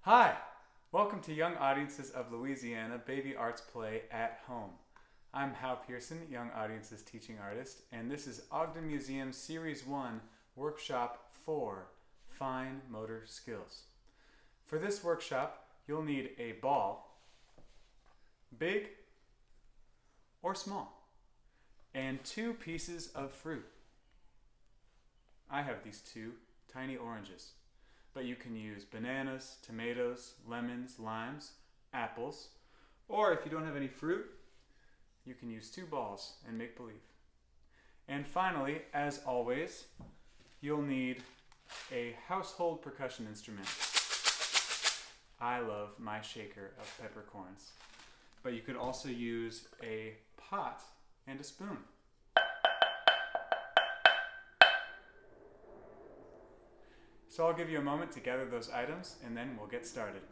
Hi! Welcome to Young Audiences of Louisiana Baby Artsplay at Home. I'm Hal Pearson, Young Audiences teaching artist, and this is Ogden Museum Series 1, Workshop 4, Fine Motor Skills. For this workshop, you'll need a ball, big or small, and 2 pieces of fruit. I have these 2 tiny oranges. But you can use bananas, tomatoes, lemons, limes, apples, or if you don't have any fruit, you can use 2 balls and make believe. And finally, as always, you'll need a household percussion instrument. I love my shaker of peppercorns, but you could also use a pot and a spoon. So I'll give you a moment to gather those items and then we'll get started.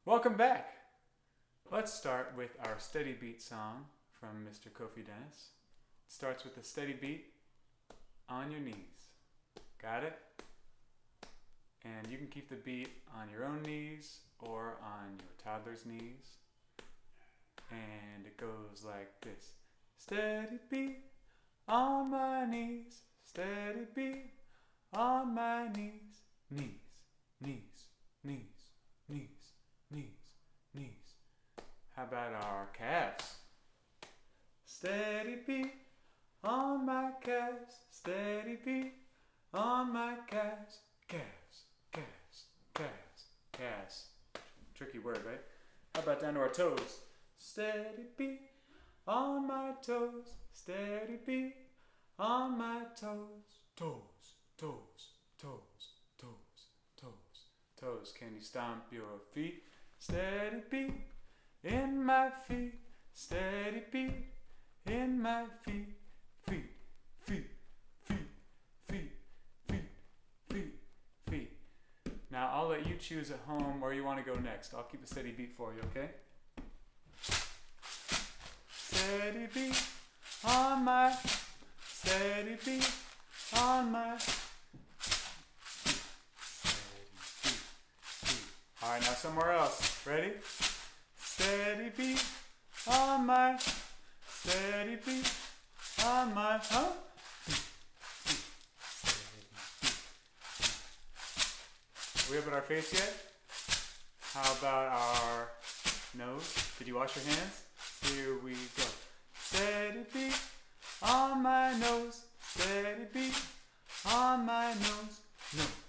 Welcome back! Let's start with our steady beat song from Mr. Kofi Dennis. It starts with a steady beat on your knees. Got it? And you can keep the beat on your own knees or on your toddler's knees. And it goes like this. Steady beat on my knees. Steady beat on my knees. Knees, knees, knees, knees. Knees, knees. How about our calves? Steady beat on my calves. Steady beat on my calves. Calves, calves, calves, calves. Tricky word, right? How about down to our toes? Steady beat on my toes. Steady beat on my toes. Toes, toes, toes, toes, toes, toes. Can you stomp your feet? Steady beat in my feet, steady beat in my feet, feet, feet, feet, feet, feet, feet, feet. Now I'll let you choose at home where you want to go next. I'll keep a steady beat for you, okay? Steady beat on my, steady beat on my. All right, now somewhere else. Ready? Steady beat on my, steady beat on my, huh? Are we up at our face yet? How about our nose? Did you wash your hands? Here we go. Steady beat on my nose, steady beat on my nose, nose.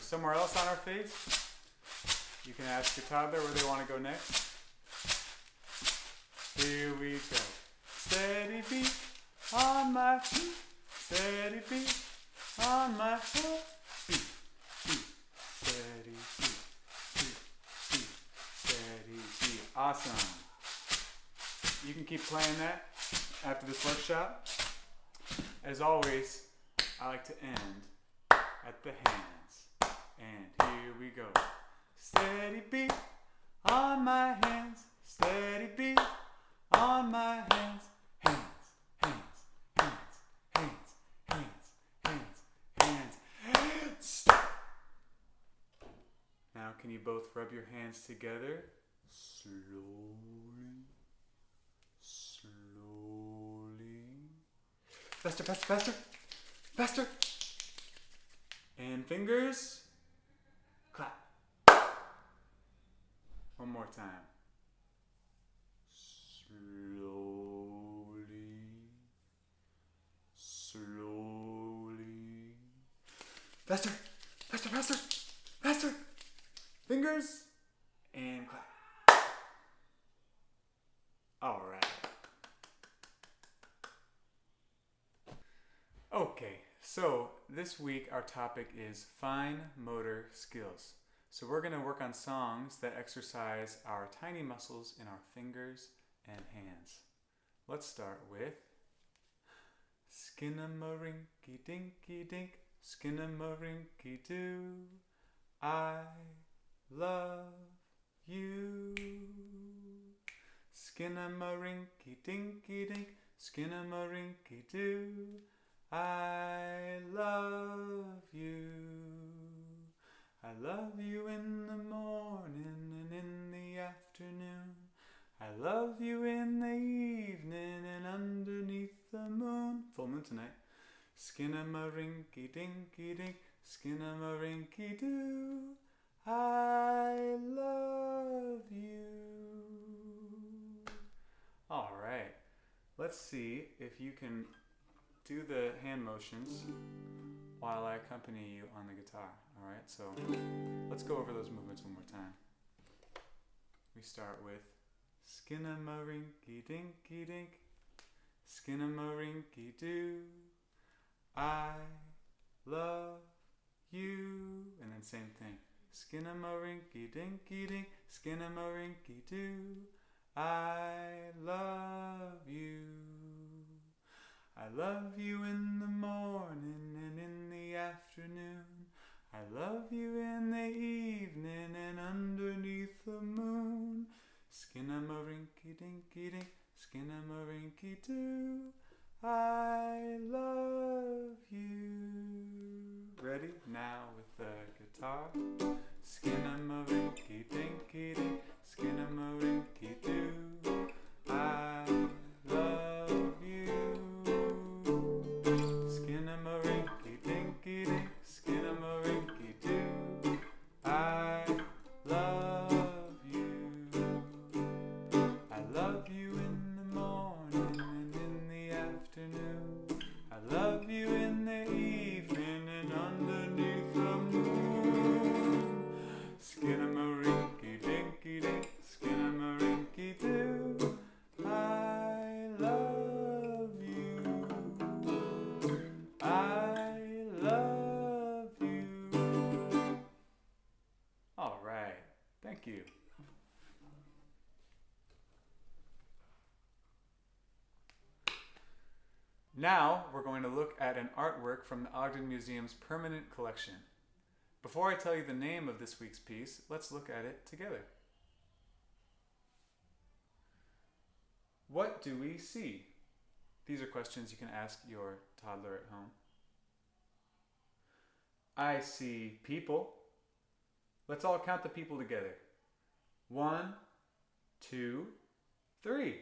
Somewhere else on our face, you can ask your toddler where they want to go next. Here we go. Steady beat on my feet, steady beat on my feet, feet, steady beat, feet, feet, steady beat. Awesome. You can keep playing that after this workshop. As always, I like to end at the hands. And here we go. Steady beat on my hands. Steady beat on my hands. Hands, hands, hands, hands, hands, hands, hands. Stop. Now can you both rub your hands together? Slowly. Slowly. Faster, faster, faster. Faster. And fingers. Clap. One more time. Slowly. Slowly. Faster. Faster, faster. Faster. Fingers and clap. All right. Okay, so this week our topic is fine motor skills. So we're going to work on songs that exercise our tiny muscles in our fingers and hands. Let's start with Skinnamarinky dinky dink, Skinnamarinky doo, I love you. Skinnamarinky dinky dink, Skinnamarinky doo, I love you. I love you in the morning and in the afternoon. I love you in the evening and underneath the moon. Full moon tonight. Skinnamarinky dinky dink, Skinnamarinky doo, I love you. All right, let's see if you can do the hand motions while I accompany you on the guitar. All right, so let's go over those movements one more time. We start with Skinnamarinky dinky dink, Skinnamarinky doo, I love you. And then same thing. Skinnamarinky dinky dink, Skinnamarinky doo, I love you. I love you in the morning and in the afternoon. I love you in the evening and underneath the moon. Skinnamarinky dinky dink, Skinnamarinky doo, I love you. Ready? Now with the guitar. Skinnamarinky dinky dink, Skinnamarinky doo, I love you. Skinnamarinky dinky dink, Skinnamarinky doo, I love you. I love you in the morning and in the afternoon. I love you in the evening and underneath the moon. Skinnamarinky dinky dink, Skinnamarinky doo, I love you. I love you. All right, thank you. Now we're going to look at an artwork from the Ogden Museum's permanent collection. Before I tell you the name of this week's piece, let's look at it together. What do we see? These are questions you can ask your toddler at home. I see people. Let's all count the people together. 1, 2, 3.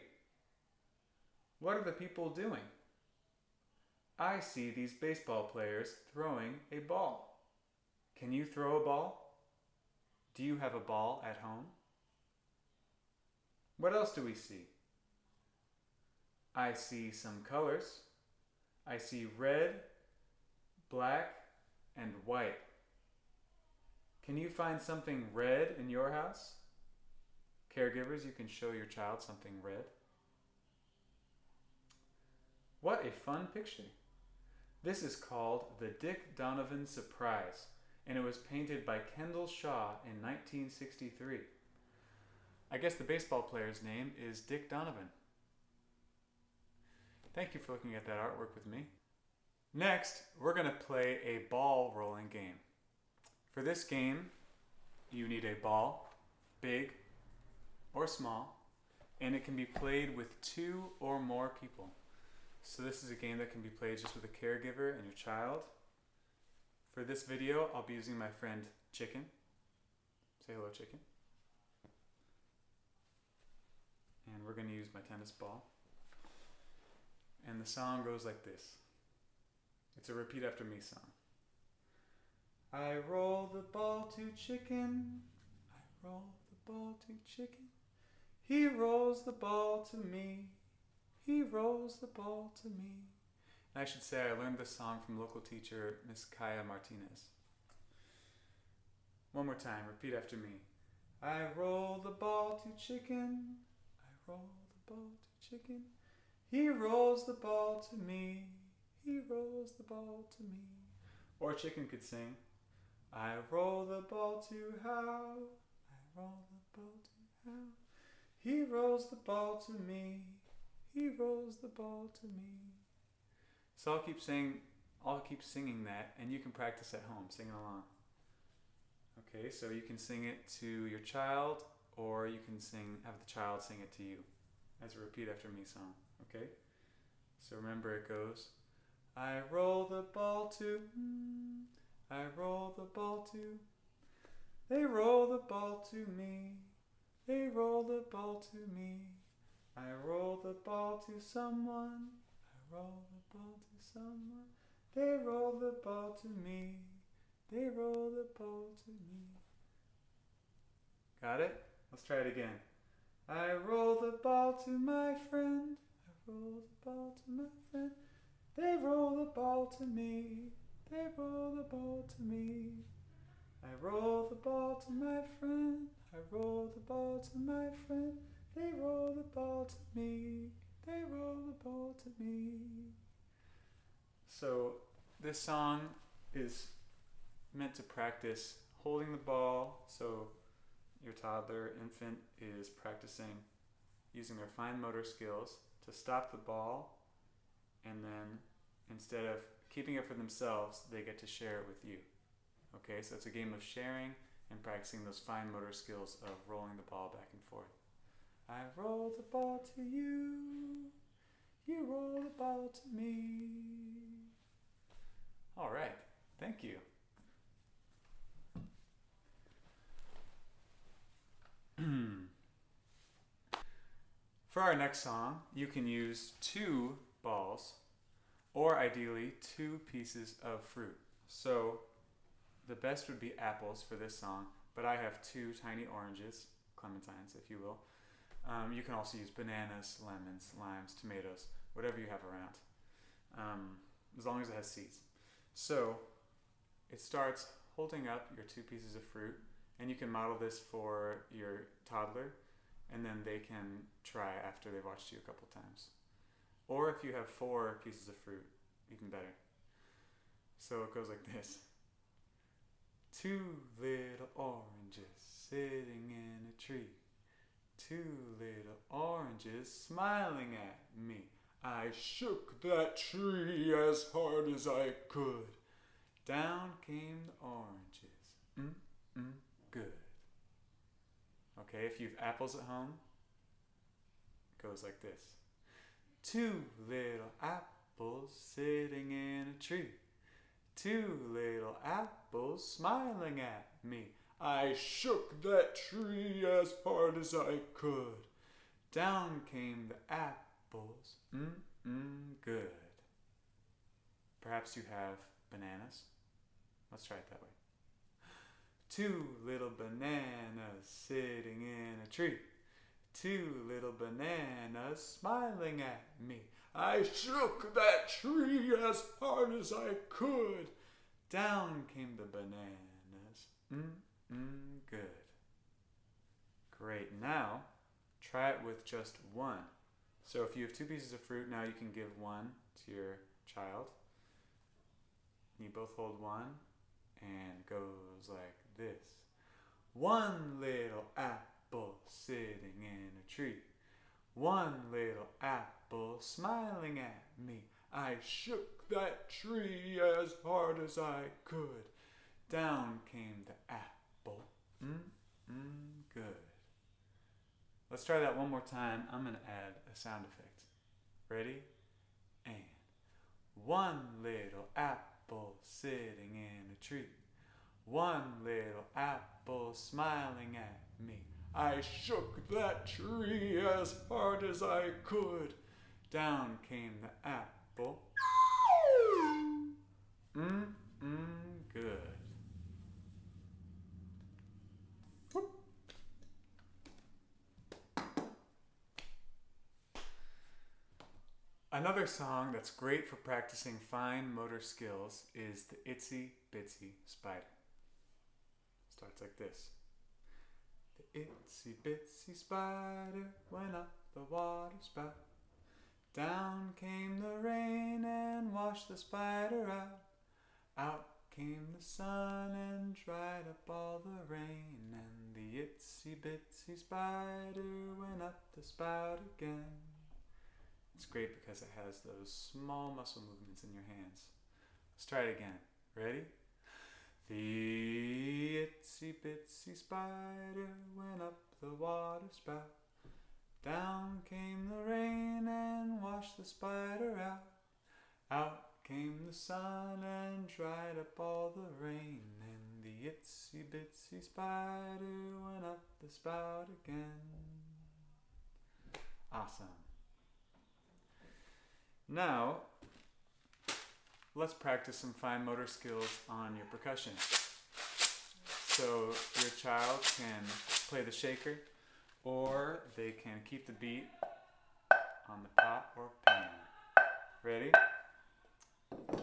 What are the people doing? I see these baseball players throwing a ball. Can you throw a ball? Do you have a ball at home? What else do we see? I see some colors. I see red, black, and white. Can you find something red in your house? Caregivers, you can show your child something red. What a fun picture. This is called the Dick Donovan Surprise, and it was painted by Kendall Shaw in 1963. I guess the baseball player's name is Dick Donovan. Thank you for looking at that artwork with me. Next, we're going to play a ball rolling game. For this game, you need a ball, big or small, and it can be played with 2 or more people. So this is a game that can be played just with a caregiver and your child. For this video, I'll be using my friend Chicken. Say hello, Chicken. And we're going to use my tennis ball. And the song goes like this. It's a repeat after me song. I roll the ball to Chicken. I roll the ball to Chicken. He rolls the ball to me. He rolls the ball to me. And I should say I learned this song from local teacher Miss Kaya Martinez. One more time, repeat after me. I roll the ball to chicken. I roll the ball to chicken. He rolls the ball to me. He rolls the ball to me. Or chicken could sing. I roll the ball to How. I roll the ball to How. He rolls the ball to me. He rolls the ball to me. So I'll keep singing that, and you can practice at home, singing along. Okay, so you can sing it to your child, or you can have the child sing it to you as a repeat after me song. Okay? So remember it goes, I roll the ball to, I roll the ball to, they roll the ball to me, they roll the ball to me, I roll the ball to someone, I roll the ball to someone, they roll the ball to me, they roll the ball to me. Got it? Let's try it again. I roll the ball to my friend, I roll the ball to my friend, they roll the ball to me, they roll the ball to me. I roll the ball to my friend, I roll the ball to my friend, they roll the ball to me, they roll the ball to me. So this song is meant to practice holding the ball, so your toddler, infant is practicing using their fine motor skills to stop the ball, and then instead of keeping it for themselves, they get to share it with you. Okay, so it's a game of sharing and practicing those fine motor skills of rolling the ball back and forth. I roll the ball to you, you roll the ball to me. All right, thank you. For our next song, you can use 2 balls, or ideally 2 pieces of fruit. So the best would be apples for this song, but I have 2 tiny oranges, clementines if you will. You can also use bananas, lemons, limes, tomatoes, whatever you have around, as long as it has seeds. So it starts holding up your 2 pieces of fruit, and you can model this for your toddler, and then they can try after they've watched you a couple times. Or if you have 4 pieces of fruit, even better. So it goes like this. 2 little oranges sitting in a tree. 2 little oranges smiling at me. I shook that tree as hard as I could. Down came the oranges. Good. Okay, if you have apples at home, it goes like this. 2 little apples sitting in a tree. 2 little apples smiling at me. I shook that tree as hard as I could. Down came the apples. Good. Perhaps you have bananas. Let's try it that way. 2 little bananas sitting in a tree. 2 little bananas smiling at me. I shook that tree as hard as I could. Down came the bananas. Good. Great. Now, try it with just 1. So if you have 2 pieces of fruit, now you can give 1 to your child. You both hold 1, and it goes like this. 1 little apple sitting in a tree. 1 little apple smiling at me. I shook that tree as hard as I could. Down came the apple. Good. Let's try that one more time. I'm going to add a sound effect. Ready? And 1 little apple sitting in a tree. 1 little apple smiling at me. I shook that tree as hard as I could. Down came the apple. Good. Whoop. Another song that's great for practicing fine motor skills is the Itsy Bitsy Spider. Let's Starts like this. The itsy bitsy spider went up the water spout. Down came the rain and washed the spider out. Out came the sun and dried up all the rain. And the itsy bitsy spider went up the spout again. It's great because it has those small muscle movements in your hands. Let's try it again. Ready? The itsy bitsy spider went up the water spout. Down came the rain and washed the spider out. Out came the sun and dried up all the rain. And the itsy bitsy spider went up the spout again. Awesome. Now, let's practice some fine motor skills on your percussion. So your child can play the shaker, or they can keep the beat on the pot or pan. Ready?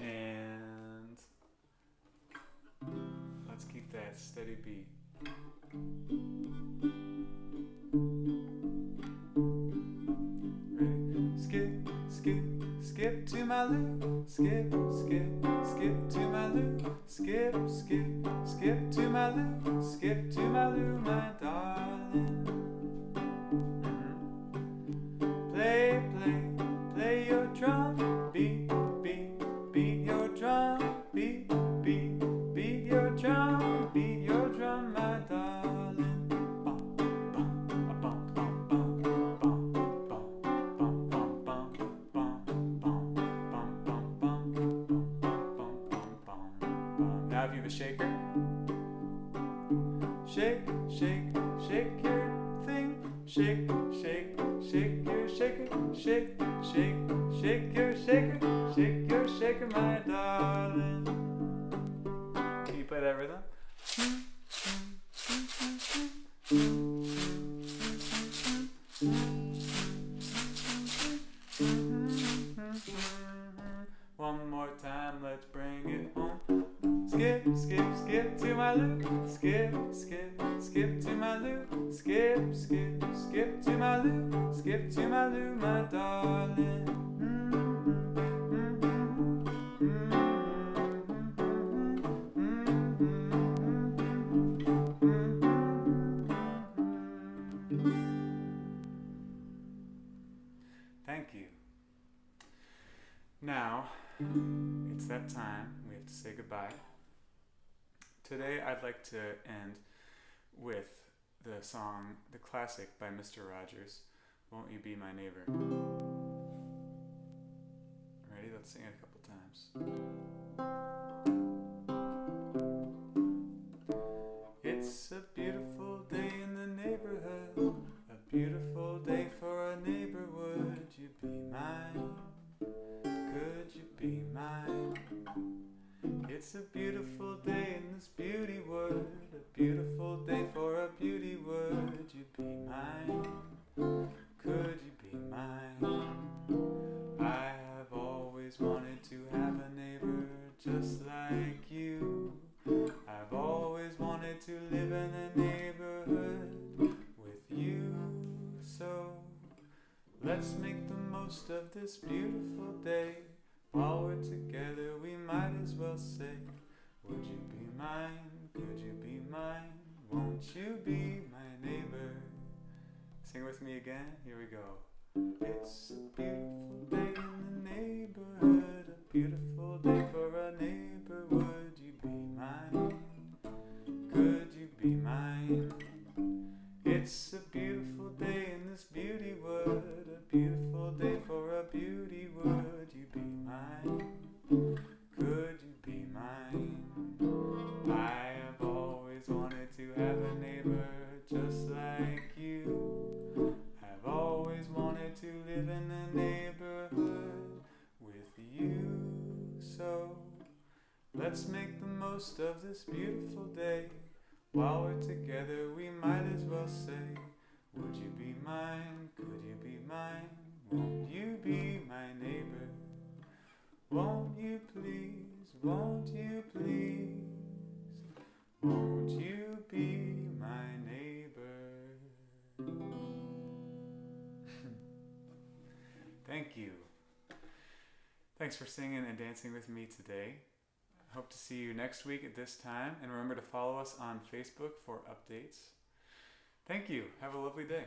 And let's keep that steady beat. Ready? Skip, skip, skip to my loo. Skip, skip, skip to my loo. Skip, skip, skip to my loo. Skip to my loo, my darling. Play, play, play your drum. Beat, beat, beat your drum. Beat, beat, beat your drum. Beat your drum, my darling. Bum, bum, bum, bum, bum, bum, bum, bum, bum, bum, bum, bum, bum, bum, bum, bum, bum. Now if you have a shaker, shake, shake, shake your thing. Shake, shake, shake your shaker. Shake, shake, shake your shaker. Shake your shaker, my darling. Can you play that rhythm? One more time, let's bring it home. Skip, skip, skip to my loo. Skip, skip, skip to my loo. Skip, skip, skip to my loo. Skip to my loo, my darling. Thank you. Now, it's that time. We have to say goodbye. Today, I'd like to end with the song, the classic by Mr. Rogers, Won't You Be My Neighbor? Ready? Let's sing it a couple times. It's a beautiful day in the neighborhood, a beautiful day for a neighbor. Would you be mine? Could you be mine? It's a beautiful day in this beauty wood, a beautiful day for a beauty. Would you be mine? Could you be mine? I have always wanted to have a neighbor just like you. I've always wanted to live in a neighborhood with you. So let's make the most of this beautiful day. While we're together, we might as well say, would you be mine? Could you be mine? Won't you be my neighbor? Sing with me again. Here we go. It's a beautiful day in the neighborhood, a beautiful day for a neighbor. Would you be mine? Could you be mine? It's a beautiful day in this beauty wood, a beautiful day for a beauty. Would you be mine? Could you be mine? I have always wanted to have a neighbor just like you. I've always wanted to live in a neighborhood with you. So let's make the most of this beautiful day. While we're together, we might as well say, would you be mine? Could you be mine? Won't you be my neighbor? Won't you please? Won't you please? Won't you be my neighbor. Thank you. Thanks for singing and dancing with me today. I hope to see you next week at this time, and remember to follow us on Facebook for updates. Thank you. Have a lovely day.